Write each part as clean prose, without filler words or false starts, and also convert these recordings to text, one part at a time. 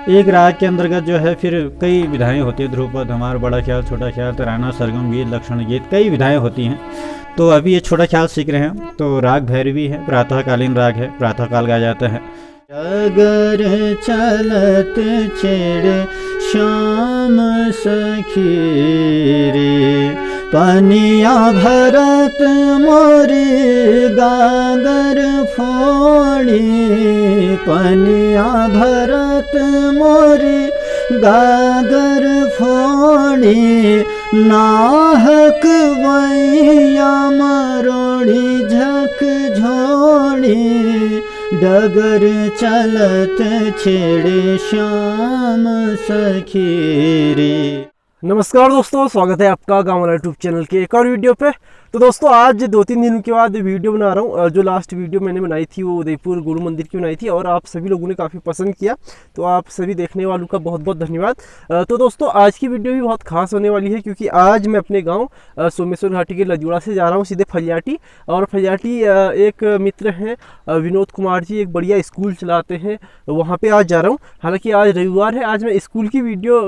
एक राग के अंतर्गत जो है फिर कई विधाएं होती है, ध्रुपद, धमार, बड़ा ख्याल, छोटा ख्याल, तराना, सरगम गीत, लक्षण गीत, कई विधाएं होती हैं। तो अभी ये छोटा ख्याल सीख रहे हैं। तो राग भैरवी है, प्रातःकालीन राग है, प्रातःकाल गाया जाता है। अगर चलत छेड़े श्याम सखी रे, पनिया भरत मोरी गागर फोड़ी, पनिया भरत मोरी गागर फोड़ी, नाहक वैया मरोड़ी झक झोड़ी, डगर चलत छेड़े श्याम सखी रे। नमस्कार दोस्तों, स्वागत है आपका गाँव वाला यूट्यूब चैनल के एक और वीडियो पे। तो दोस्तों आज 2-3 दिनों के बाद वीडियो बना रहा हूँ। जो लास्ट वीडियो मैंने बनाई थी वो उदयपुर गुरु मंदिर की बनाई थी और आप सभी लोगों ने काफ़ी पसंद किया, तो आप सभी देखने वालों का बहुत बहुत धन्यवाद। तो दोस्तों आज की वीडियो भी बहुत खास होने वाली है, क्योंकि आज मैं अपने गाँव सोमेश्वर घाटी के लजुड़ा से जा रहा हूँ सीधे फलियाटी। और फलियाटी एक मित्र हैं विनोद कुमार जी, एक बढ़िया स्कूल चलाते हैं, वहाँ पर आज जा रहा हूँ। हालाँकि आज रविवार है, आज मैं स्कूल की वीडियो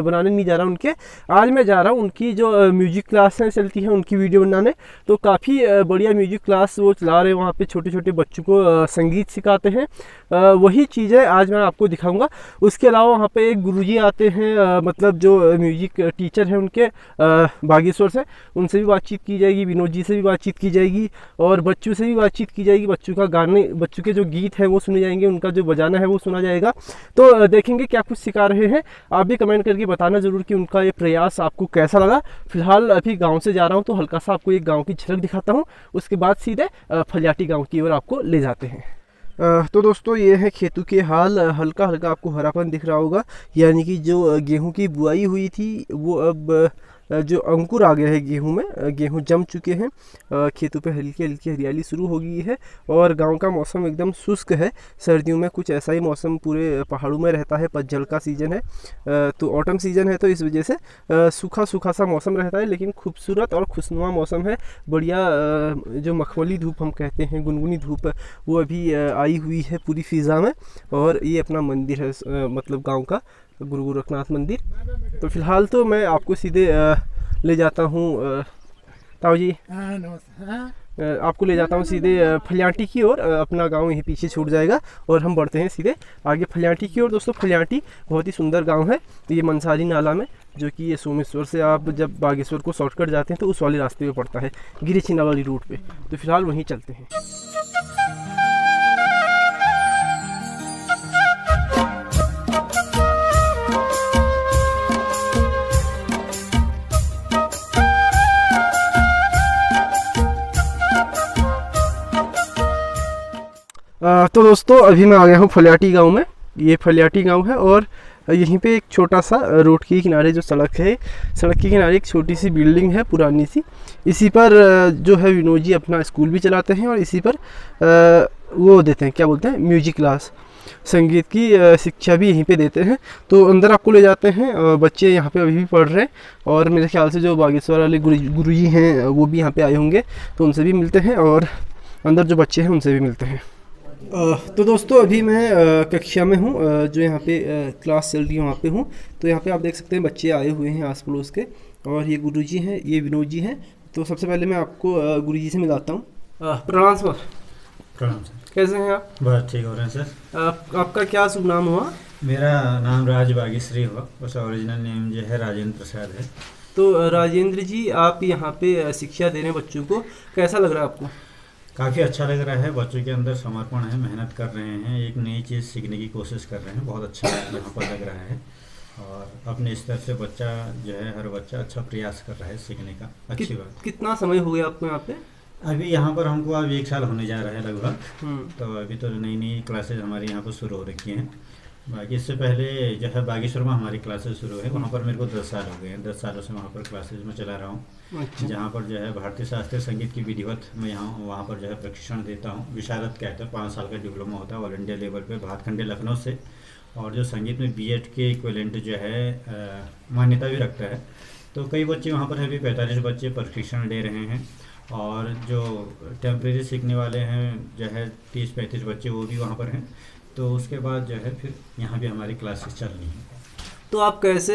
बनाने नहीं जा रहा हूँ उनके, आज मैं जा रहा हूँ उनकी जो म्यूजिक क्लासें चलती हैं उनकी वीडियो बनाने। तो काफ़ी बढ़िया म्यूजिक क्लास वो चला रहे हैं, वहाँ पे छोटे छोटे बच्चों को संगीत सिखाते हैं। वही चीज़ें आज मैं आपको दिखाऊंगा। उसके अलावा वहाँ पे एक गुरुजी आते हैं, मतलब जो म्यूजिक टीचर हैं उनके बागेश्वर से, उनसे भी बातचीत की जाएगी, विनोद जी से भी बातचीत की जाएगी और बच्चों से भी बातचीत की जाएगी। बच्चों का गाने, बच्चों के जो गीत हैं वो सुने जाएंगे, उनका जो बजाना है वो सुना जाएगा। तो देखेंगे क्या कुछ सिखा रहे हैं। आप भी कमेंट करके बताना ज़रूर कि उनका ये प्रयास आपको कैसा लगा। फिलहाल अभी गाँव से जा रहा हूँ तो हल्का सा आपको एक गांव की झलक दिखाता हूं, उसके बाद सीधे फलियाटी गांव की ओर आपको ले जाते हैं। तो दोस्तों ये है खेतों के हाल। हल्का हल्का आपको हरापन दिख रहा होगा, यानी कि जो गेहूं की बुआई हुई थी वो अब जो अंकुर आ गया है गेहूं में, गेहूं जम चुके हैं, खेतों पे हल्की हल्की हरियाली शुरू हो गई है और गांव का मौसम एकदम शुष्क है। सर्दियों में कुछ ऐसा ही मौसम पूरे पहाड़ों में रहता है। पतझड़ का सीज़न है, तो ऑटम सीज़न है, तो इस वजह से सूखा सूखा सा मौसम रहता है, लेकिन खूबसूरत और खुशनुमा मौसम है। बढ़िया जो मखमली धूप हम कहते हैं, गुनगुनी धूप, वो अभी आई हुई है पूरी फिज़ा में। और ये अपना मंदिर है, मतलब गाँव का गुरु गोरखनाथ मंदिर। तो फिलहाल तो मैं आपको सीधे ले जाता हूँ ताऊ जी, आपको ले जाता हूँ सीधे फलियाटी की ओर। अपना गांव यहीं पीछे छूट जाएगा और हम बढ़ते हैं सीधे आगे फलियाटी की ओर। दोस्तों फलियाटी बहुत ही सुंदर गांव है, ये मंसारी नाला में, जो कि ये सोमेश्वर से आप जब बागेश्वर को शॉर्टकट जाते हैं तो उस वाले रास्ते में पड़ता है, गिरिछिना वाली रूट पे। तो फिलहाल वहीं चलते हैं। तो दोस्तों अभी मैं आ गया हूँ फलियाटी गांव में। ये फलियाटी गांव है और यहीं पे एक छोटा सा रोड के किनारे जो सड़क है, सड़क के किनारे एक छोटी सी बिल्डिंग है पुरानी सी। इसी पर जो है विनोद जी अपना स्कूल भी चलाते हैं और इसी पर वो देते हैं, क्या बोलते हैं, म्यूजिक क्लास, संगीत की शिक्षा भी यहीं पे देते हैं। तो अंदर आपको ले जाते हैं। बच्चे यहाँ पे अभी भी पढ़ रहे हैं और मेरे ख्याल से जो बागेश्वर वाले गुरुजी हैं वो भी यहाँ पे आए होंगे, तो उनसे भी मिलते हैं और अंदर जो बच्चे हैं उनसे भी मिलते हैं। तो दोस्तों अभी मैं कक्षा में हूँ, जो यहाँ पे क्लास चल रही है वहाँ पे हूँ। तो यहाँ पे आप देख सकते हैं बच्चे आए हुए हैं आस पड़ोस के, और ये गुरुजी हैं, ये विनोद जी हैं। तो सबसे पहले मैं आपको गुरुजी से मिलाता हूँ। प्रणाम सर। प्रणाम सर। कैसे हैं आप? बस ठीक हो रहे हैं सर। आपका क्या शुभ नाम हुआ? मेरा नाम राज बागेश्वरी हुआ, बस ओरिजिनल नेम जो है राजेंद्र प्रसाद है। तो राजेंद्र जी आप यहाँ पे शिक्षा दे रहे हैं बच्चों को, कैसा लग रहा है आपको? काफ़ी अच्छा लग रहा है। बच्चों के अंदर समर्पण है, मेहनत कर रहे हैं, एक नई चीज़ सीखने की कोशिश कर रहे हैं, बहुत अच्छा यहाँ पर लग रहा है। और अपने स्तर से बच्चा जो है, हर बच्चा अच्छा प्रयास कर रहा है सीखने का, अच्छी बात। कितना समय हो गया आपको यहाँ पे? अभी यहाँ पर हमको अब 1 साल होने जा रहा है लगभग। तो अभी तो नई नई क्लासेज हमारी यहाँ पर शुरू हो रखी हैं। बाकी इससे पहले जो है बागेश्वर में हमारी क्लासेस शुरू है, वहाँ पर मेरे को 10 साल हो गए हैं। 10 सालों से वहाँ पर क्लासेज में चला रहा हूँ। अच्छा। जहाँ पर जो है भारतीय शास्त्रीय संगीत की विधिवत मैं यहाँ वहाँ पर जो है प्रशिक्षण देता हूँ। विशारद कहते हैं, 5 साल का डिप्लोमा होता है ऑल इंडिया लेवल पे, भातखंडे लखनऊ से। और जो संगीत में बीएड के इक्विवेलेंट जो है मान्यता भी रखता है। तो कई बच्चे वहाँ पर अभी 45 बच्चे प्रशिक्षण ले रहे हैं। और जो टेम्परेरी सीखने वाले हैं जो है 30-35 बच्चे वो भी वहाँ पर हैं। तो उसके बाद जो है फिर यहाँ भी हमारी क्लासेस चल रही हैं। तो आप कैसे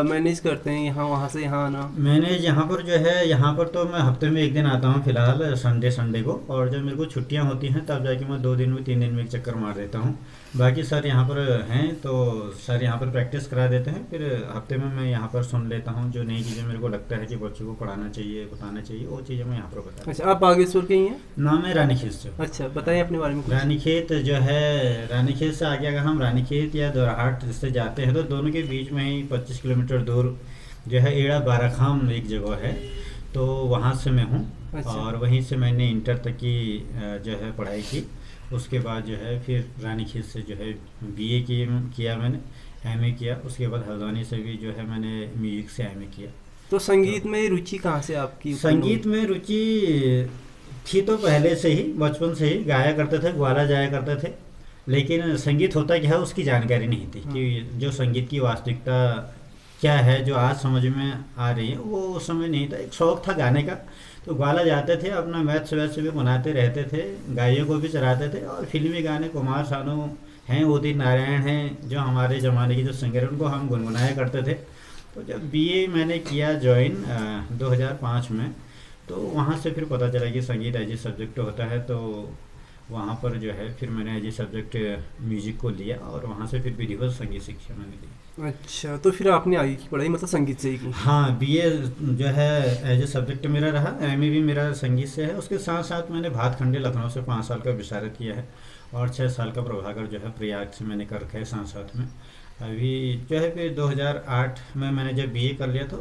मैनेज करते हैं यहाँ वहाँ से यहाँ आना? मैंने यहाँ पर जो है, यहाँ पर तो मैं हफ्ते में 1 दिन आता हूँ फिलहाल, संडे को। और जब मेरे को छुट्टियाँ होती हैं तब जाके मैं 2 दिन में 3 दिन में एक चक्कर मार देता हूँ। बाकी सर यहाँ पर हैं तो सर यहाँ पर प्रैक्टिस करा देते हैं, फिर हफ्ते में मैं यहाँ पर सुन लेता हूँ। जो नई चीज़ें मेरे को लगता है कि बच्चों को पढ़ाना चाहिए, बताना चाहिए, वो चीज़ें मैं यहाँ पर बताता अच्छा, आप बागेश्वर के ही हैं? हूँ। नाम है रानीखेत से। अच्छा, बताइए अपने बारे में कुछ। रानीखेत जो है, रानीखेत से आगे अगर हम रानीखेत या दोराहाट से जाते हैं तो दोनों के बीच में ही 25 किलोमीटर दूर जो है एड़ा बाराखाम एक जगह है, तो वहाँ से मैं हूँ। अच्छा। और वहीं से मैंने इंटर तक की जो है पढ़ाई की। उसके बाद जो है फिर रानीखेत से जो है बीए किया मैंने, एमए किया। उसके बाद हल्द्वानी से भी जो है मैंने म्यूजिक से एमए किया। तो संगीत में रुचि कहाँ से आपकी? संगीत में रुचि थी तो पहले से ही, बचपन से ही गाया करते थे, ग्वाला जाया करते थे। लेकिन संगीत होता क्या है उसकी जानकारी नहीं थी कि जो संगीत की वास्तविकता क्या है, जो आज समझ में आ रही है, वो उस समय नहीं था। एक शौक था गाने का, तो ग्वाला जाते थे, अपना मैथ वैथ भी बनाते रहते थे, गायों को भी चराते थे। और फिल्मी गाने कुमार सानू हैं, उदित नारायण हैं, जो हमारे ज़माने के जो सिंगर हैं, उनको हम गुनगुनाया करते थे। तो जब बीए मैंने किया ज्वाइन 2005 में, तो वहाँ से फिर पता चला कि संगीत एज ए सब्जेक्ट होता है। तो वहाँ पर जो है फिर मैंने एज ए सब्जेक्ट म्यूजिक को लिया और वहाँ से फिर विधिवत संगीत शिक्षा मैंने ली। अच्छा, तो फिर आपने आगे की पढ़ाई मतलब संगीत से ही की? हाँ, बीए जो है एज ए सब्जेक्ट मेरा रहा, एमए भी मेरा संगीत से है। उसके साथ साथ मैंने भातखंडे लखनऊ से 5 साल का विशारद किया है और 6 साल का प्रभाकर जो है प्रयाग से मैंने कर रखा है साथ साथ में। अभी जो है फिर 2008 में मैंने जब बीए कर लिया तो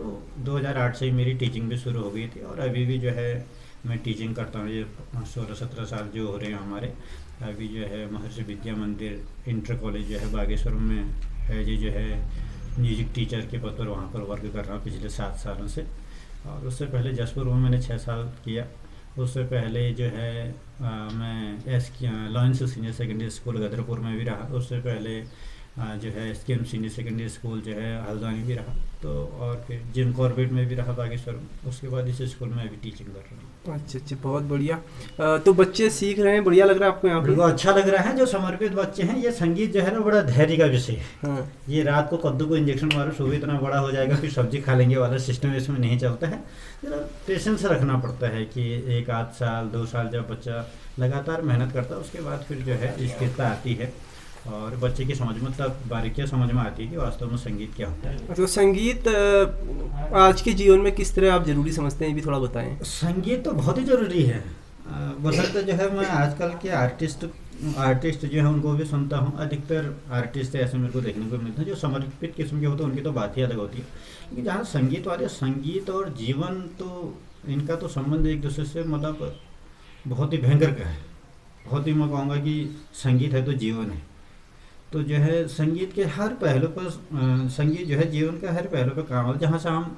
2008 से ही मेरी टीचिंग भी शुरू हो गई थी। और अभी भी जो है मैं टीचिंग करता हूँ। ये 16-17 साल जो हो रहे हैं हमारे। अभी जो है महर्षि विद्या मंदिर इंटर कॉलेज जो है बागेश्वर में है, ये जो है म्यूजिक टीचर के पद पर वहाँ पर वर्क कर रहा हूँ पिछले 7 सालों से। और उससे पहले जसपुर में मैंने 6 साल किया। उससे पहले जो है मैं lions senior secondary school Gadarpur में भी रहा। उससे पहले जो है SKM सीनियर सेकेंडरी स्कूल जो है हल्द्वानी भी रहा। तो और फिर जिम कॉर्बेट में भी रहा बागेश्वर में। उसके बाद इस स्कूल में अभी टीचिंग कर रहा हूँ। अच्छा, बहुत बढ़िया। तो बच्चे सीख रहे हैं, बढ़िया लग रहा है आपको यहाँ पे? बिल्कुल अच्छा लग रहा है। जो समर्पित बच्चे हैं, ये संगीत जो है ना बड़ा धैर्य का विषय है। हाँ। ये रात को कद्दू को इंजेक्शन मारो, सुबह इतना बड़ा हो जाएगा फिर सब्जी खा लेंगे वाला सिस्टम इसमें नहीं चलता है। जरा पेशेंस रखना पड़ता है कि 1 आध साल 2 साल जब बच्चा लगातार मेहनत करता है उसके बाद फिर जो है स्थिरता आती है और बच्चे की समझ में तब बारीकियाँ समझ में आती है कि वास्तव में संगीत क्या होता है। तो संगीत आज के जीवन में किस तरह आप जरूरी समझते हैं, ये भी थोड़ा बताएं। संगीत तो बहुत ही ज़रूरी है। बशर्ते जो है मैं आजकल के आर्टिस्ट जो है उनको भी सुनता हूँ। अधिकतर आर्टिस्ट ऐसे मेरे को देखने को मिलते हैं जो समर्पित किस्म के होते हैं, उनकी तो बात ही अलग होती है। लेकिन जहाँ संगीत वाले, संगीत और जीवन तो इनका तो संबंध एक दूसरे से मतलब बहुत ही भयंकर का है। बहुत ही मैं कहूँगा कि संगीत है तो जीवन है। तो जो है संगीत के हर पहलू पर संगीत जो है जीवन का हर पहलू पर काम होता है। जहाँ से हम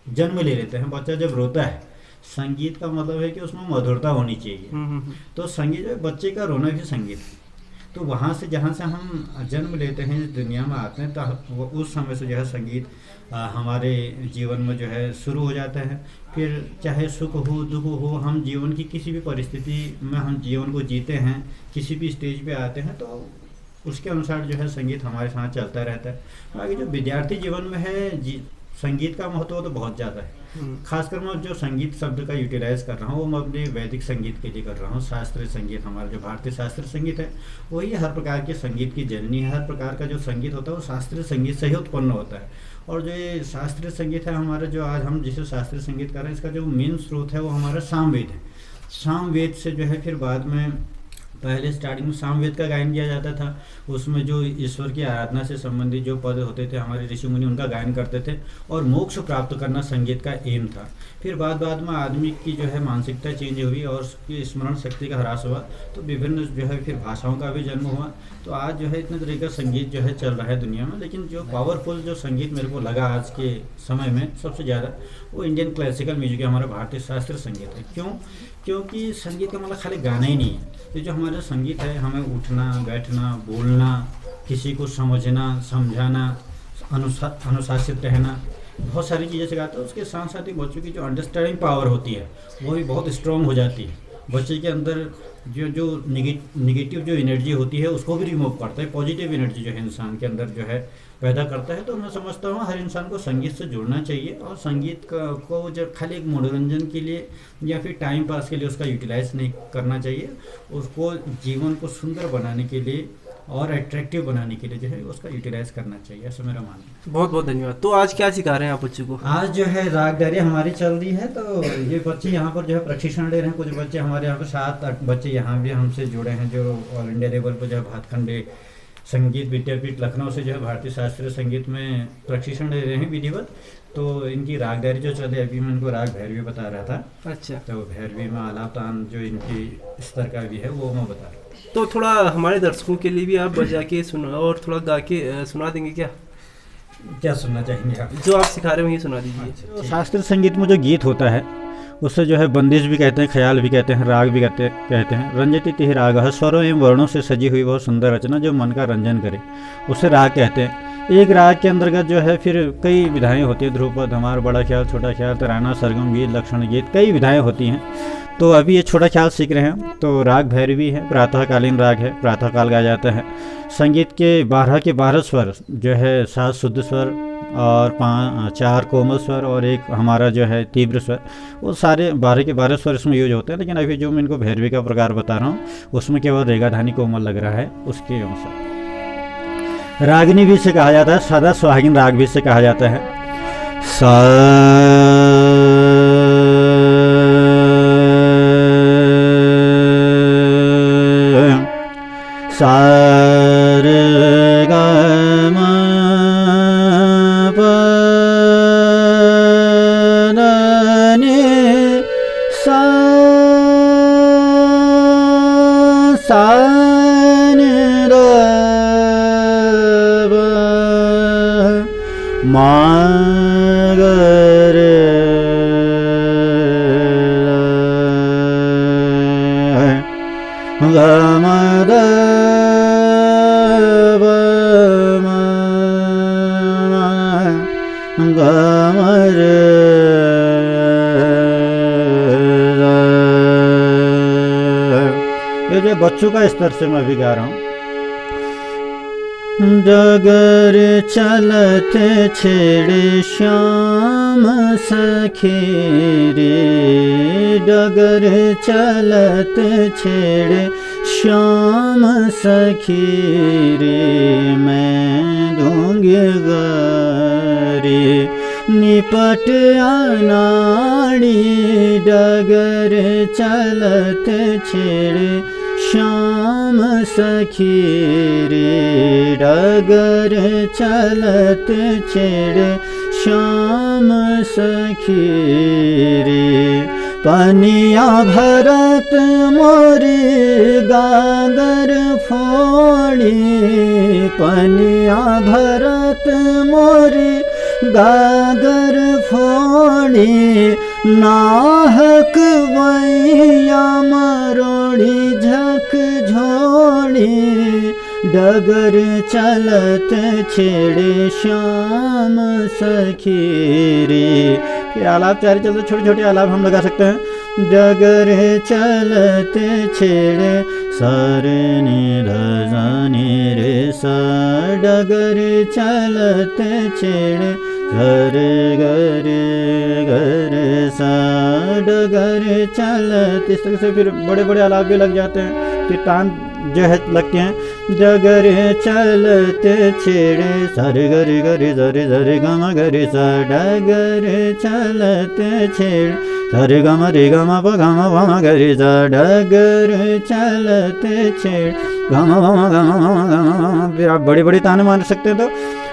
जन्म ले लेते हैं, बच्चा जब रोता है, संगीत का मतलब है कि उसमें मधुरता होनी चाहिए। तो संगीत जो है बच्चे का रोना भी संगीत है। तो वहाँ से जहाँ से हम जन्म लेते हैं, दुनिया में आते हैं, तो उस समय से जो है संगीत हमारे जीवन में जो है शुरू हो जाता है। फिर चाहे सुख हो दुख हो, हम जीवन की किसी भी परिस्थिति में हम जीवन को जीते हैं, किसी भी स्टेज पे आते हैं, तो उसके अनुसार जो है संगीत हमारे साथ चलता रहता है। बाकी जो विद्यार्थी जीवन में है संगीत का महत्व तो बहुत ज़्यादा है। खासकर मैं जो संगीत शब्द का यूटिलाइज कर रहा हूँ वो मैं अपने वैदिक संगीत के लिए कर रहा हूँ। शास्त्रीय संगीत, हमारा जो भारतीय शास्त्रीय संगीत है वही हर प्रकार के संगीत की जननी है। हर प्रकार का जो संगीत होता है वो शास्त्रीय संगीत से ही उत्पन्न होता है। और जो ये शास्त्रीय संगीत है हमारा, जो आज हम जिसे शास्त्रीय संगीत कर रहे हैं, इसका जो मेन स्रोत है वो हमारा सामवेद है। सामवेद से जो है फिर बाद में पहले स्टार्टिंग में सामवेद का गायन किया जाता था। उसमें जो ईश्वर की आराधना से संबंधित जो पद होते थे, हमारे ऋषि मुनि उनका गायन करते थे और मोक्ष प्राप्त करना संगीत का एम था। फिर बाद में आदमी की जो है मानसिकता चेंज हुई और उसकी स्मरण शक्ति का ह्रास हुआ, तो विभिन्न जो है फिर भाषाओं का भी जन्म हुआ। तो आज जो है इतने तरह का संगीत जो है चल रहा है दुनिया में। लेकिन जो पावरफुल जो संगीत मेरे को लगा आज के समय में सबसे ज़्यादा, वो इंडियन क्लासिकल म्यूजिक है, हमारा भारतीय शास्त्रीय संगीत है। क्योंकि संगीत का मतलब खाली गाना ही नहीं है। ये जो हमारा संगीत है, हमें उठना बैठना बोलना, किसी को समझना समझाना, अनुशासित रहना, बहुत सारी चीज़ें सिखाता है। उसके साथ साथ ही बच्चों की जो अंडरस्टैंडिंग पावर होती है वो भी बहुत स्ट्रॉन्ग हो जाती है। बच्चे के अंदर जो जो निगेटिव जो एनर्जी होती है उसको भी रिमूव करता है, पॉजिटिव एनर्जी जो है इंसान के अंदर जो है पैदा करता है। तो मैं समझता हूँ हर इंसान को संगीत से जुड़ना चाहिए, और संगीत को जब खाली एक मनोरंजन के लिए या फिर टाइम पास के लिए उसका यूटिलाइज नहीं करना चाहिए, उसको जीवन को सुंदर बनाने के लिए और अट्रैक्टिव बनाने के लिए जो है उसका यूटिलाइज करना चाहिए, ऐसा मेरा मानना है। बहुत बहुत धन्यवाद। तो आज क्या सिखा रहे हैं आप बच्चों को? आज जो है राग डायरी हमारी चल रही है, तो ये बच्चे यहाँ पर जो है प्रशिक्षण ले रहे हैं। कुछ बच्चे हमारे यहाँ पर 7-8 बच्चे यहाँ भी हमसे जुड़े हैं, जो ऑल इंडिया लेवल पर जो है भातखंडे संगीत विद्यापीठ लखनऊ से जो है भारतीय शास्त्रीय संगीत में प्रशिक्षण ले रहे हैं विधिवत। तो इनकी राग डायरी जो चल रही है, अभी मैं इनको राग भैरवी बता रहा था। अच्छा। तो भैरवी में आलाप तान जो इनकी स्तर का भी है वो मैं बता रहा हूँ। तो थोड़ा हमारे दर्शकों के लिए भी आप बजा के सुना और थोड़ा गा के सुना देंगे क्या? क्या सुनना चाहेंगे आप? जो आप सिखा रहे हो वही सुना दीजिए। तो शास्त्रीय संगीत में जो गीत होता है उससे जो है बंदिश भी कहते हैं, ख्याल भी कहते हैं, राग भी कहते हैं। रंजती तिह राग है, स्वरों एवं वर्णों से सजी हुई बहुत सुंदर रचना जो मन का रंजन करे, उसे राग कहते हैं। एक राग के अंतर्गत जो है फिर कई विधाएं होती हैं, ध्रुपद, धमार, बड़ा ख्याल, छोटा ख्याल, तराना, सरगम गीत, लक्षण गीत, कई विधाएं होती हैं। तो अभी ये छोटा ख्याल सीख रहे हैं। तो राग भैरवी है, प्रातःकालीन राग है, प्रातःकाल गाया जाता है। संगीत के 12 स्वर जो है 7 शुद्ध स्वर और 4 कोमल स्वर और एक हमारा जो है तीव्र स्वर, वो सारे 12 स्वर इसमें यूज होते हैं। लेकिन अभी जो मैं इनको भैरवी का प्रकार बता रहा हूँ उसमें केवल रेगाधानी कोमल लग रहा है उसके अनुसार। रागिनी भी इसे कहा जाता है, सदा सुहागिन राग भी इसे कहा जाता है। सारे गा मा पा धा नी सा सा नि ध प मा ग रे ग म ध ये जो बच्चों का स्तर से मैं अभी गा रहा हूँ। डगर चलत छेड़े श्याम सखी रे, डगर चलत छेड़े श्याम सखी रे, मैं दूंगी गारी निपट अनाड़ी। डगर चलत छेड़े श्याम सखी रे, डगर चलत छेड़े श्याम सखी रे, पनिया भरत मोरी गागर फोड़ी, पनिया भरत मोरी गागर फोड़ी, नाहक वैया मरोड़ी झक झोड़ी, डगर चलत छेड़े श्याम सखी रे। फिर आलाप चारे चलते छोटे छोटे आलाप हम लगा सकते हैं। डगर चलत छेड़े सर नि ध नि रे सा, डगर चलत छेड़े सर गर गर सा, डगर चलत। इस तरह से फिर बड़े बड़े आलाप भी लग जाते हैं, फिर तान जो है लगते हैं। डगर चलत छेड़े सर गर गर जर जर गम गर सा, डगर चलत छेड़े सर गम रे गम प गम भम गर सा, डगर चलत छेड़ गम भम गम गम। फिर आप बड़ी बड़ी ताने मार सकते हैं। तो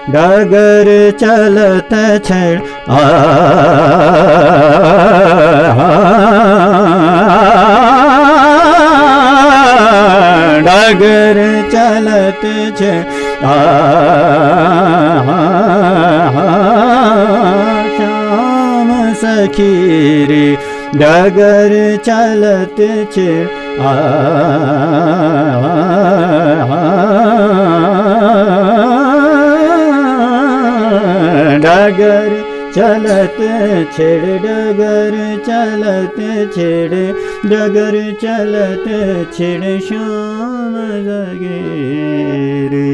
डगर चलत छेड़ डगर चलत छेड़ श्याम सखी रे, डगर चलत छेड़ डगर चलत छेड़, डगर चलत छेड़ डगर चलत छिड़ श्याम सगे रे।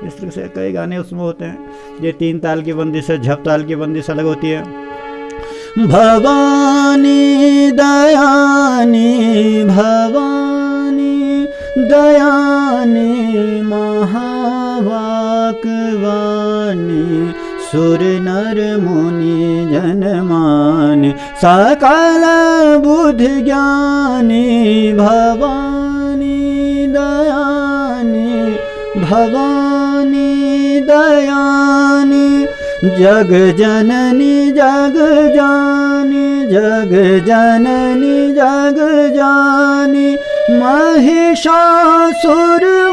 इस तरह से कई गाने उसमें होते हैं। ये 3 ताल की बंदिश है, झप ताल की बंदिश अलग होती है। भवानी दयानी भवानी दयानी महावाक्वानी सुर नर मुनि जन मानि सकल बुद्धि ज्ञानी। भवानी दयानी भवानी दयानी जग जननी जग जानी जग जननी जग जानी महिषासुर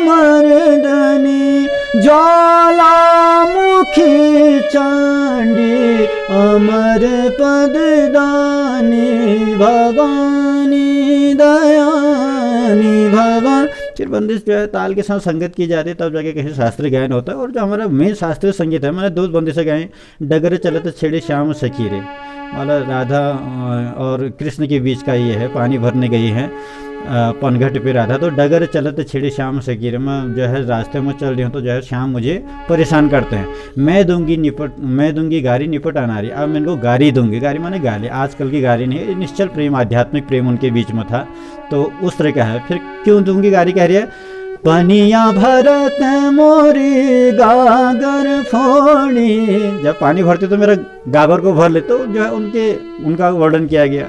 मर्दनी ज्वालामुखी चांडी अमर पद दानी। भवानी दयानी भवानी। फिर बंदिश जो है ताल के साथ संगत की जाती है, तब जाके कहीं शास्त्रीय गायन होता है। और जो हमारा मेन शास्त्रीय संगीत है, मैंने 2 बंदिशें गाएं। डगर चलत छेड़े श्याम सखी रे वाला राधा और कृष्ण के बीच का ये है। पानी भरने गई है पनघट पे राधा, तो डगर चलत छेड़े श्याम सखी रे। मैं जो है रास्ते में चल रही हूँ तो जो है श्याम मुझे परेशान करते हैं। मैं दूंगी गारी निपट अनारी। अब मैं इनको गारी दूंगी, गारी माने गाली, आजकल की गारी नहीं, निश्चल प्रेम आध्यात्मिक प्रेम उनके बीच में था, तो उस तरह का है। फिर क्यों दूंगी गारी कह रही है, पनिया भरत मोरी गागर फोड़ी। जब पानी भरते तो मेरा गागर को भर ले, तो जो है उनका वर्णन किया गया।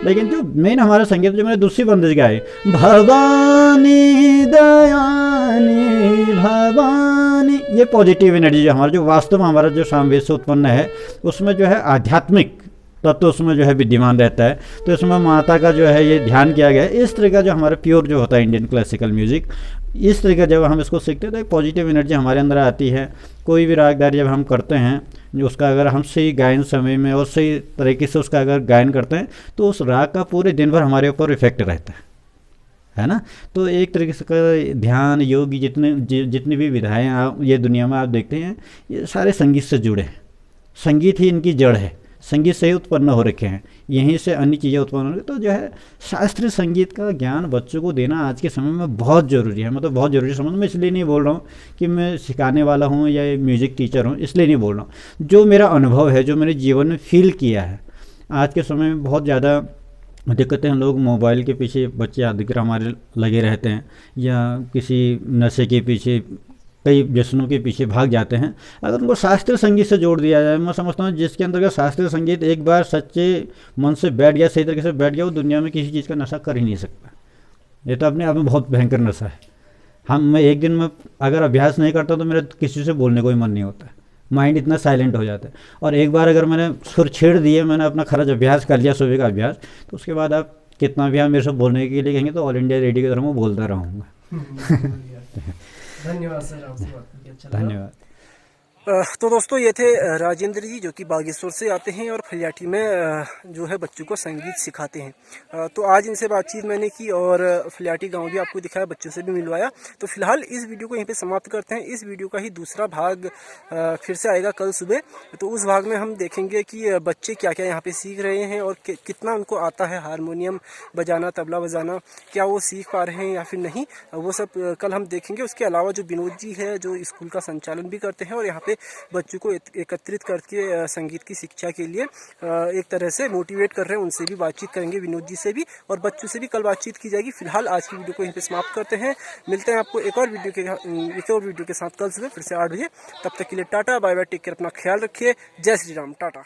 लेकिन जो मेन हमारा संगीत जो मैंने दूसरी बंदिश गाई, भवानी दयानी भवानी, ये पॉजिटिव एनर्जी जो हमारा जो वास्तव में हमारा जो सामवेद से उत्पन्न है, उसमें जो है आध्यात्मिक तत्व उसमें जो है विद्यमान रहता है। तो इसमें माता का जो है ये ध्यान किया गया है। इस तरह का जो हमारा प्योर जो होता है इंडियन क्लासिकल म्यूजिक, इस तरह का जब हम इसको सीखते हैं तो एक पॉजिटिव एनर्जी हमारे अंदर आती है। कोई भी रागदारी जब हम करते हैं, जो उसका अगर हम सही गायन समय में और सही तरीके से उसका अगर गायन करते हैं, तो उस राग का पूरे दिन भर हमारे ऊपर इफेक्ट रहता है ना। तो एक तरीके से ध्यान योग जितनी भी विधाएँ आप ये दुनिया में आप देखते हैं, ये सारे संगीत से जुड़े हैं। संगीत ही इनकी जड़ है, संगीत से ही उत्पन्न हो रखे हैं, यहीं से अन्य चीज़ें उत्पन्न हो रही। तो जो है शास्त्रीय संगीत का ज्ञान बच्चों को देना आज के समय में बहुत ज़रूरी है। मतलब बहुत ज़रूरी समझ में इसलिए नहीं बोल रहा हूँ कि मैं सिखाने वाला हूँ या म्यूज़िक टीचर हूँ, इसलिए नहीं बोल रहा हूँ। जो मेरा अनुभव है, जो मेरे जीवन में फील किया है, आज के समय में बहुत ज़्यादा दिक्कतें हैं। लोग मोबाइल के पीछे, बच्चे अधिकतर हमारे लगे रहते हैं, या किसी नशे के पीछे, कई व्यसनों के पीछे भाग जाते हैं। अगर उनको शास्त्रीय संगीत से जोड़ दिया जाए, मैं समझता हूँ जिसके अंदर शास्त्रीय संगीत एक बार सच्चे मन से बैठ गया, सही तरीके से बैठ गया, वो दुनिया में किसी चीज़ का नशा कर ही नहीं सकता। ये तो अपने आप में बहुत भयंकर नशा है। मैं एक दिन में अगर अभ्यास नहीं करता तो मेरा किसी से बोलने को ही मन नहीं होता, माइंड इतना साइलेंट हो जाता है। और एक बार अगर मैंने सुर छेड़ दिए, मैंने अपना खरज अभ्यास कर लिया, सुबह का अभ्यास, तो उसके बाद आप कितना भी आप मेरे से बोलने के लिए कहेंगे तो ऑल इंडिया रेडियो की तरह मैं बोलता रहूँगा। धन्यवाद सर, आपसे बात करके अच्छा लगा। धन्यवाद। तो दोस्तों ये थे राजेंद्र जी, जो कि बागेश्वर से आते हैं और फलियाटी में जो है बच्चों को संगीत सिखाते हैं। तो आज इनसे बातचीत मैंने की और फलियाटी गांव भी आपको दिखाया, बच्चों से भी मिलवाया। तो फिलहाल इस वीडियो को यहीं पे समाप्त करते हैं। इस वीडियो का ही दूसरा भाग फिर से आएगा कल सुबह। तो उस भाग में हम देखेंगे कि बच्चे क्या क्या यहाँ पे सीख रहे हैं और कितना उनको आता है हारमोनियम बजाना, तबला बजाना, क्या वो सीख पा रहे हैं या फिर नहीं, वो सब कल हम देखेंगे। उसके अलावा जो विनोद जी है, जो स्कूल का संचालन भी करते हैं और यहाँ पे बच्चों को एकत्रित करके संगीत की शिक्षा के लिए एक तरह से मोटिवेट कर रहे हैं, उनसे भी बातचीत करेंगे, विनोद जी से भी, और बच्चों से भी कल बातचीत की जाएगी। फिलहाल आज की वीडियो को यहीं पे समाप्त करते हैं। मिलते हैं आपको एक और वीडियो के साथ कल सुबह फिर से 8 बजे। तब तक के लिए tata bye bye, take care, अपना ख्याल रखिए। जय श्री राम, टाटा।